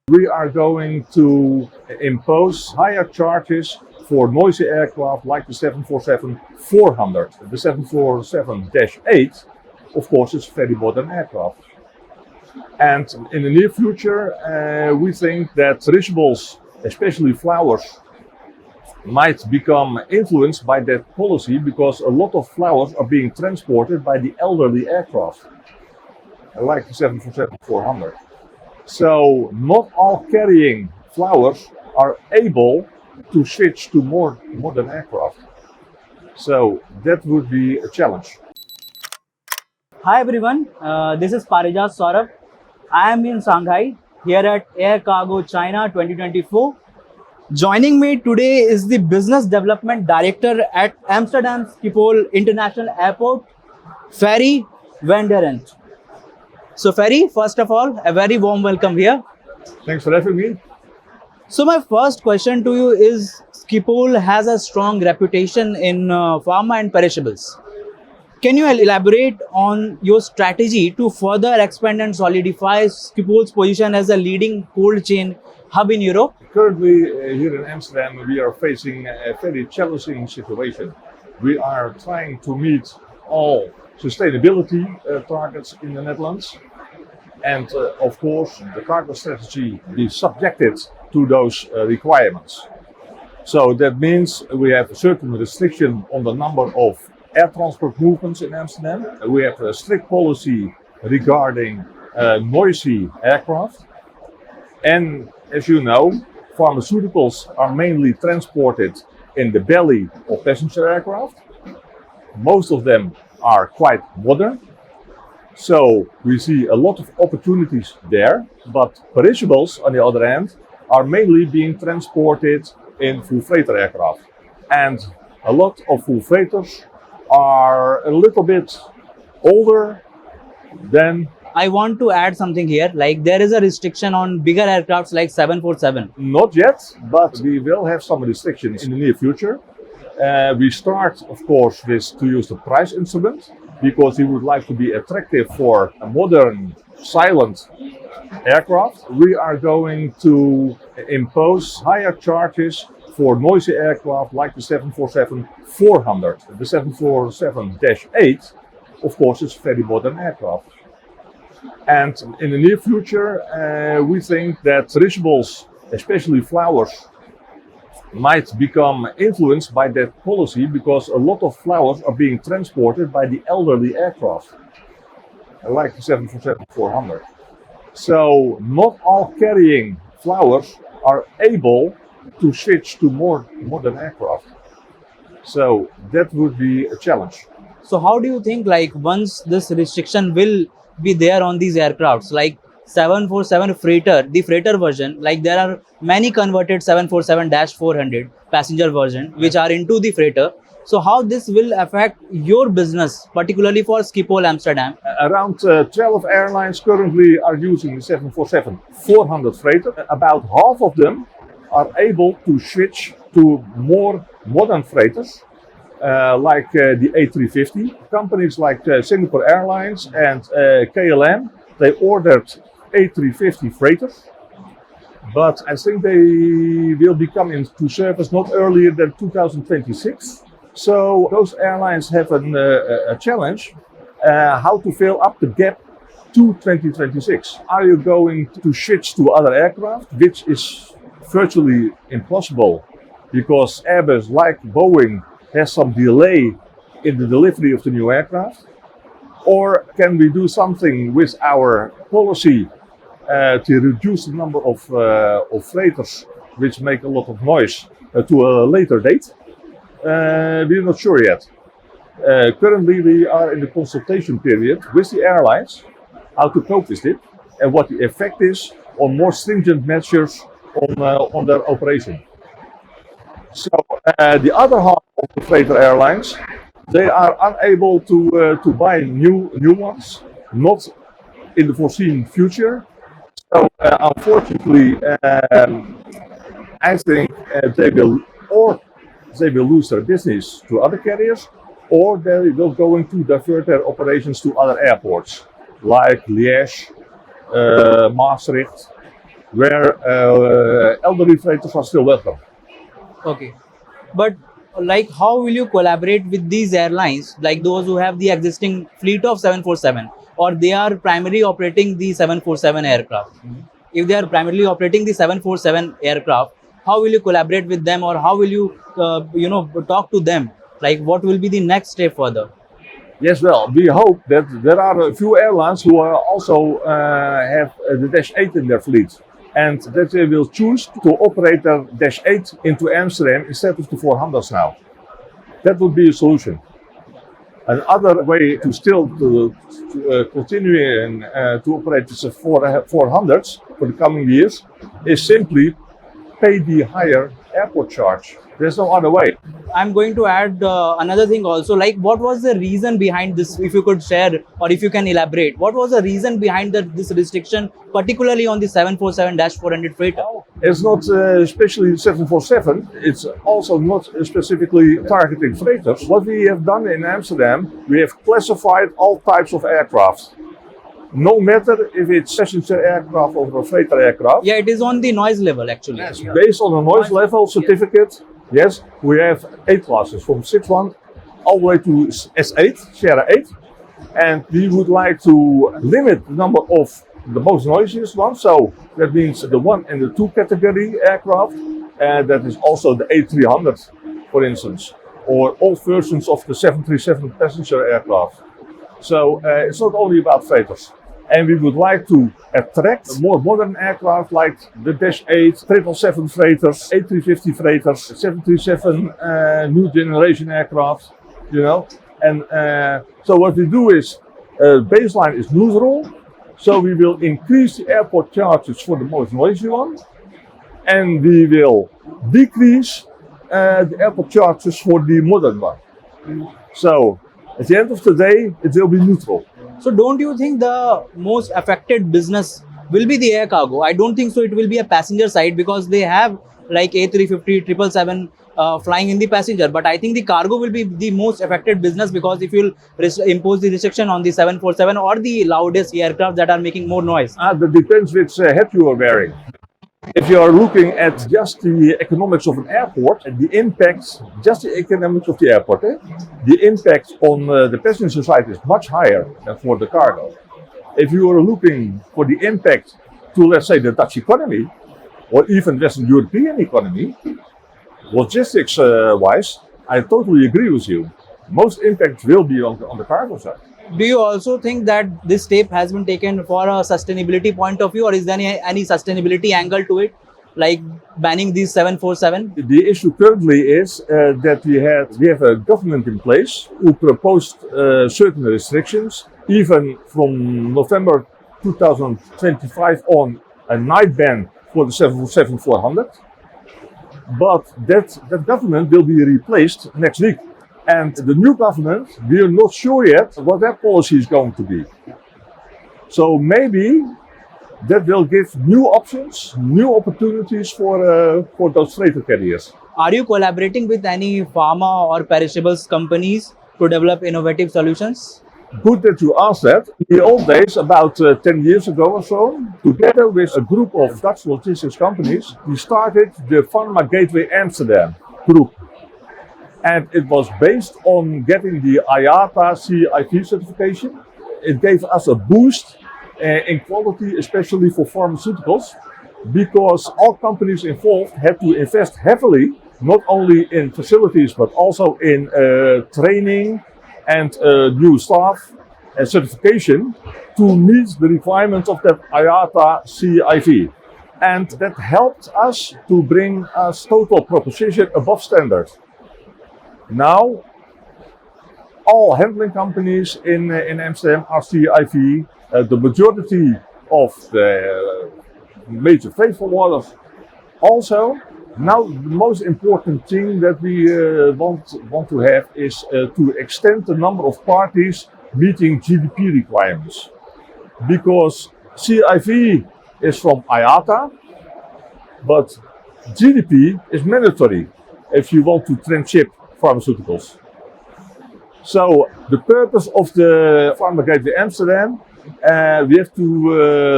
We are going to impose higher charges for noisy aircraft like the 747-400. The 747-8, of course, is a very modern aircraft. And in the near future, we think that perishables, especially flowers, might become influenced by that policy because a lot of flowers are being transported by the elderly aircraft, like the 747-400. So not all carrying flowers are able to switch to more modern aircraft. So that would be a challenge. Hi everyone, this is Parijat Sourabh. I am in Shanghai here at Air Cargo China 2024. Joining me today is the Business Development Director at Amsterdam Schiphol International Airport, Ferry Van. So Ferry, first of all, a very warm welcome here. Thanks for having me. So my first question to you is, Schiphol has a strong reputation in pharma and perishables. Can you elaborate on your strategy to further expand and solidify Schiphol's position as a leading cold chain hub in Europe? Currently, here in Amsterdam, we are facing a very challenging situation. We are trying to meet all sustainability targets in the Netherlands. And of course, the cargo strategy is subjected to those requirements. So that means we have a certain restriction on the number of air transport movements in Amsterdam. We have a strict policy regarding noisy aircraft. And as you know, pharmaceuticals are mainly transported in the belly of passenger aircraft. Most of them are quite modern. So we see a lot of opportunities there, but perishables, on the other hand, are mainly being transported in full freighter aircraft. And a lot of full freighters are a little bit older than... I want to add something here, like there is a restriction on bigger aircrafts like 747. Not yet, but we will have some restrictions in the near future. We start, of course, with to use the price instrument, because we would like to be attractive for a modern, silent aircraft. We are going to impose higher charges for noisy aircraft like the 747-400. The 747-8, of course, is a very modern aircraft. And in the near future, we think that perishables, especially flowers, might become influenced by that policy because a lot of flowers are being transported by the elderly aircraft, like the 747-400. So not all carrying flowers are able to switch to more modern aircraft. So that would be a challenge. So how do you think, like, once this restriction will be there on these aircrafts, like 747 freighter, the freighter version, like there are many converted 747-400 passenger version which are into the freighter. So how this will affect your business, particularly for Schiphol Amsterdam? Around 12 airlines currently are using the 747-400 freighter. About half of them are able to switch to more modern freighters, like the A350. Companies like Singapore Airlines and KLM, they ordered A350 freighters, but I think they will be coming into service not earlier than 2026. So those airlines have a challenge how to fill up the gap to 2026. Are you going to switch to other aircraft, which is virtually impossible because Airbus, like Boeing, has some delay in the delivery of the new aircraft? Or can we do something with our policy to reduce the number of freighters which make a lot of noise to a later date? We're not sure yet. Currently we are in the consultation period with the airlines how to cope with it and what the effect is on more stringent measures on their operation. So the other half of the freighter airlines, they are unable to buy new ones, not in the foreseen future. So unfortunately, I think they will lose their business to other carriers, or they will going to divert their operations to other airports like Liège, Maastricht, where elderly freighters are still welcome. Okay. But like how will you collaborate with these airlines, like those who have the existing fleet of 747, or they are primarily operating the 747 aircraft? If they are primarily operating the 747 aircraft, how will you collaborate with them, or how will you talk to them? Like what will be the next step further? Yes, well, we hope that there are a few airlines who are also have the Dash 8 in their fleet, and that they will choose to operate their Dash 8 into Amsterdam instead of the 400s now. That would be a solution. Another way to still continue to operate the 400s for the coming years is simply pay the higher airport charge. There's no other way. I'm going to add another thing also. Like, what was the reason behind this? If you could share, or if you can elaborate, what was the reason behind this restriction, particularly on the 747-400 freighter? It's not especially 747. It's also not specifically targeting freighters. What we have done in Amsterdam, we have classified all types of aircraft. No matter if it's passenger aircraft or a freighter aircraft. Yeah, it is on the noise level actually. Yes, based on a noise level certificate. Yes, we have 8 classes from 6.1 all the way to S8, Sierra 8. And we would like to limit the number of the most noisiest ones. So that means the 1 and the 2 category aircraft. And that is also the A300, for instance, or all versions of the 737 passenger aircraft. So it's not only about freighters. And we would like to attract more modern aircraft like the Dash 8, 777 freighters, A350 freighters, 737 new generation aircraft, you know. And so what we do is, baseline is neutral. So we will increase the airport charges for the most noisy one. And we will decrease the airport charges for the modern one. So at the end of the day, it will be neutral. So don't you think the most affected business will be the air cargo? I don't think so. It will be a passenger side because they have like A350, 777 flying in the passenger. But I think the cargo will be the most affected business because if you'll impose the restriction on the 747 or the loudest aircraft that are making more noise. That depends which hat you are wearing. If you are looking at just the economics of an airport, the impact, just the economics of the airport, the impact on the passenger side is much higher than for the cargo. If you are looking for the impact to, let's say, the Dutch economy, or even Western European economy, logistics-wise, I totally agree with you. Most impact will be on the cargo side. Do you also think that this step has been taken for a sustainability point of view, or is there any sustainability angle to it, like banning these 747? The issue currently is that we have a government in place who proposed certain restrictions, even from November 2025 on a night ban for the 747-400. But that government will be replaced next week. And the new government, we are not sure yet what their policy is going to be. So maybe that will give new options, new opportunities for those freighter carriers. Are you collaborating with any pharma or perishables companies to develop innovative solutions? Good that you asked that. In the old days, about 10 years ago or so, together with a group of Dutch logistics companies, we started the Pharma Gateway Amsterdam group. And it was based on getting the IATA CIV certification. It gave us a boost in quality, especially for pharmaceuticals, because all companies involved had to invest heavily, not only in facilities, but also in training and new staff and certification to meet the requirements of that IATA CIV. And that helped us to bring us total proposition above standard. Now, all handling companies in Amsterdam are CIV. The majority of the major freight forwarders also. Now, the most important thing that we want to have is to extend the number of parties meeting GDP requirements. Because CIV is from IATA, but GDP is mandatory if you want to transship pharmaceuticals. So the purpose of the Pharma Gateway Amsterdam We have to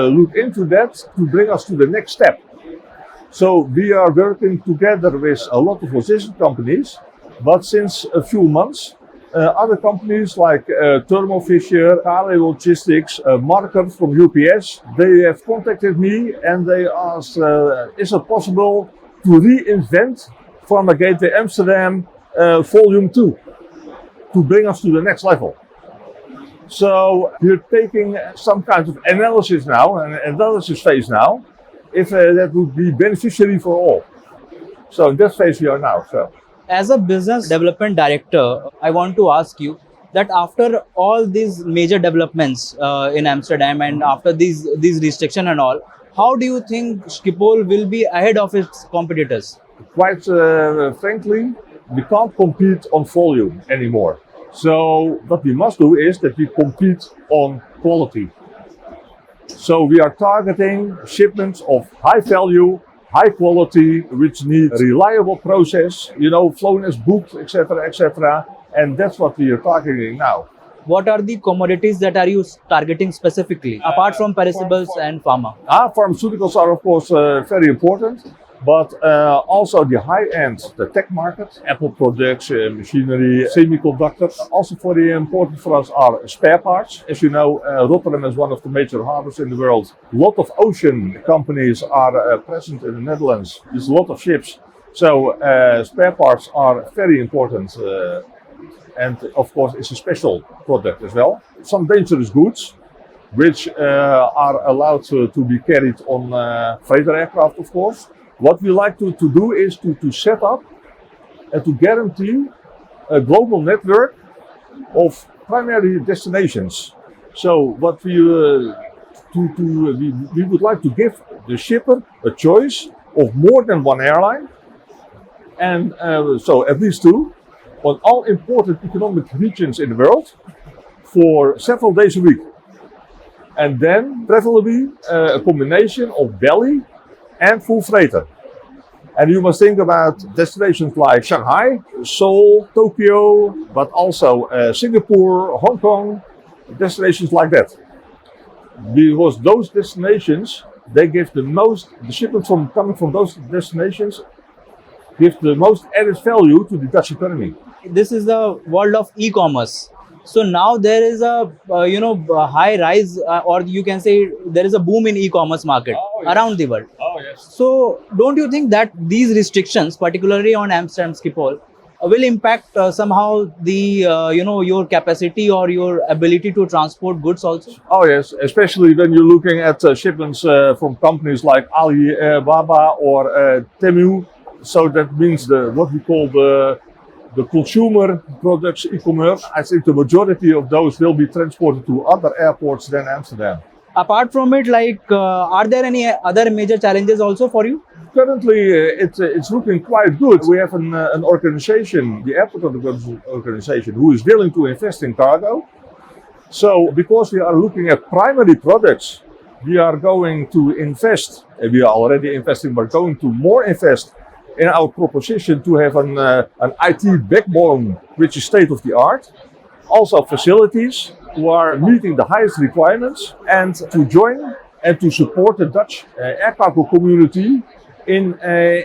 look into that to bring us to the next step. So we are working together with a lot of logistics companies, but since a few months, other companies like Thermo Fisher, Ferry Logistics, Marker from UPS, they have contacted me and they asked, is it possible to reinvent Pharma Gateway Amsterdam Volume 2 to bring us to the next level? So we're taking some kind of analysis now, an analysis phase now, if that would be beneficiary for all. So in that phase we are now. So. As a business development director, I want to ask you that after all these major developments in Amsterdam and after these restrictions and all, how do you think Schiphol will be ahead of its competitors? Quite frankly, we can't compete on volume anymore. So what we must do is that we compete on quality. So we are targeting shipments of high value, high quality, which need reliable process, flown as booked, etc., etc. And that's what we are targeting now. What are the commodities that are you targeting specifically, apart from perishables and pharma? Pharmaceuticals are of course very important, but also the high-end, the tech market, Apple products, machinery, semiconductors. Also very important for us are spare parts. As you know, Rotterdam is one of the major harbors in the world. A lot of ocean companies are present in the Netherlands. There's a lot of ships. So spare parts are very important. And of course, it's a special product as well. Some dangerous goods, which are allowed to be carried on freighter aircraft, of course. What we like to do is to set up and to guarantee a global network of primary destinations. So what we would like to give the shipper a choice of more than one airline, and so at least two, on all important economic regions in the world for several days a week. And then preferably a combination of belly and full freighter. And you must think about destinations like Shanghai, Seoul, Tokyo, but also Singapore, Hong Kong, destinations like that. Because those destinations, they give the shipments coming from those destinations give the most added value to the Dutch economy. This is the world of e-commerce. So now there is a high rise, or you can say there is a boom in e-commerce market around the world. Oh yes. So don't you think that these restrictions, particularly on Amsterdam Schiphol, will impact somehow the your capacity or your ability to transport goods also? Oh yes, especially when you're looking at shipments from companies like Alibaba or Temu. So that means what we call the consumer products, e-commerce. I think the majority of those will be transported to other airports than Amsterdam. Apart from it, are there any other major challenges also for you? Currently, it's looking quite good. We have an organization, the airport organization, who is willing to invest in cargo. So because we are looking at primary products, we are going to invest, and we are already investing, but going to more invest in our proposition to have an IT backbone which is state of the art. Also facilities who are meeting the highest requirements, and to join and to support the Dutch air cargo community in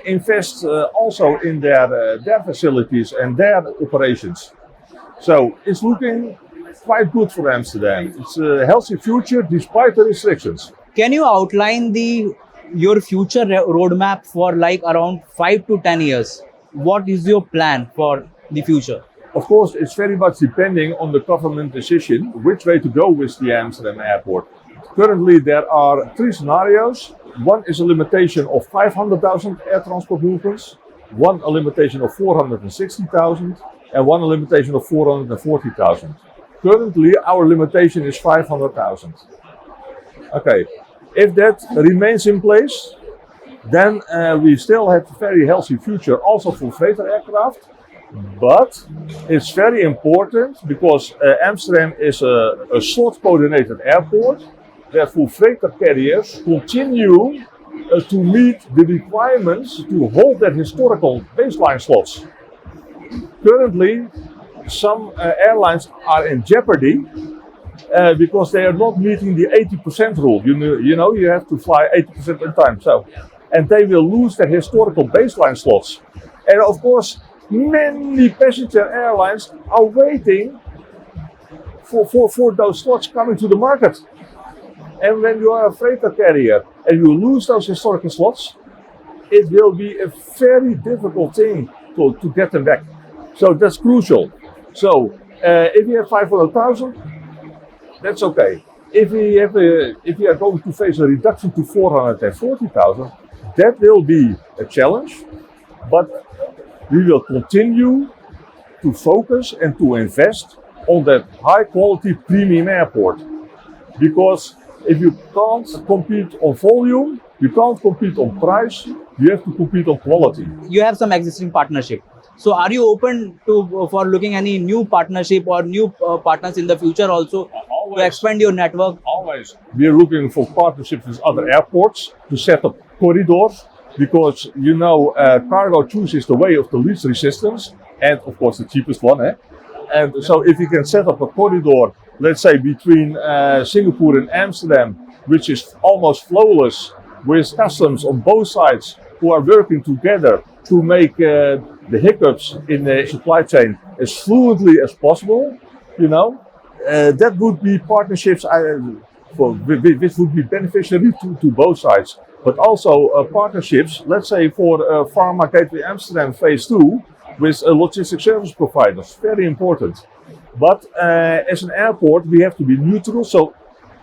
invest also in their facilities and their operations. So it's looking quite good for Amsterdam. It's a healthy future despite the restrictions. Can you outline your future roadmap for around 5 to 10 years? What is your plan for the future? Of course, it's very much depending on the government decision which way to go with the Amsterdam airport. Currently, there are 3 scenarios. One is a limitation of 500,000 air transport movements, one a limitation of 460,000, and one a limitation of 440,000. Currently, our limitation is 500,000. Okay, if that remains in place, then we still have a very healthy future also for freighter aircraft. But it's very important because Amsterdam is a slot coordinated airport. Therefore, freighter carriers continue to meet the requirements to hold their historical baseline slots. Currently, some airlines are in jeopardy because they are not meeting the 80% rule. You have to fly 80% of the time. So, and they will lose their historical baseline slots. And of course, many passenger airlines are waiting for those slots coming to the market. And when you are a freighter carrier and you lose those historical slots, it will be a very difficult thing to get them back. So that's crucial. So if you have 500,000, that's okay. If we are going to face a reduction to 440,000, that will be a challenge. But we will continue to focus and to invest on that high quality premium airport. Because if you can't compete on volume, you can't compete on price, you have to compete on quality. You have some existing partnership. So are you open for looking any new partnership or new partners in the future also to expand your network? Always. We are looking for partnerships with other airports to set up corridors because cargo chooses the way of the least resistance and of course the cheapest one. And so if you can set up a corridor, let's say between Singapore and Amsterdam, which is almost flawless with customs on both sides who are working together to make the hiccups in the supply chain as fluently as possible, that would be partnerships which would be beneficiary to both sides. But also partnerships, let's say for Pharma Gateway Amsterdam Phase 2 with logistic service providers, very important. But as an airport, we have to be neutral, so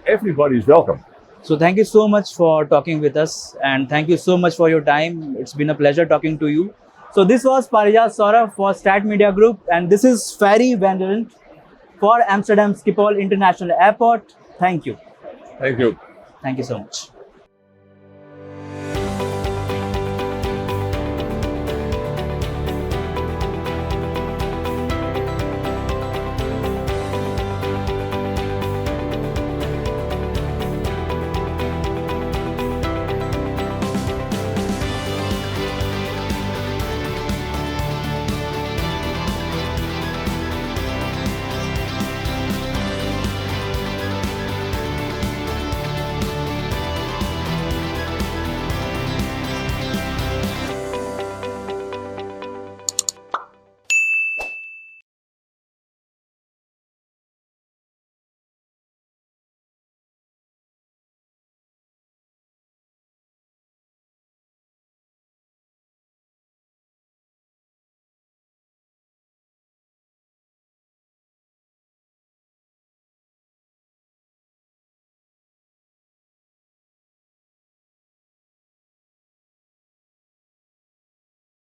everybody is welcome. So thank you so much for talking with us and thank you so much for your time. It's been a pleasure talking to you. So this was Parijat Sourabh for Stat Media Group and this is Ferry for Amsterdam Schiphol International Airport. Thank you. Thank you. Thank you so much.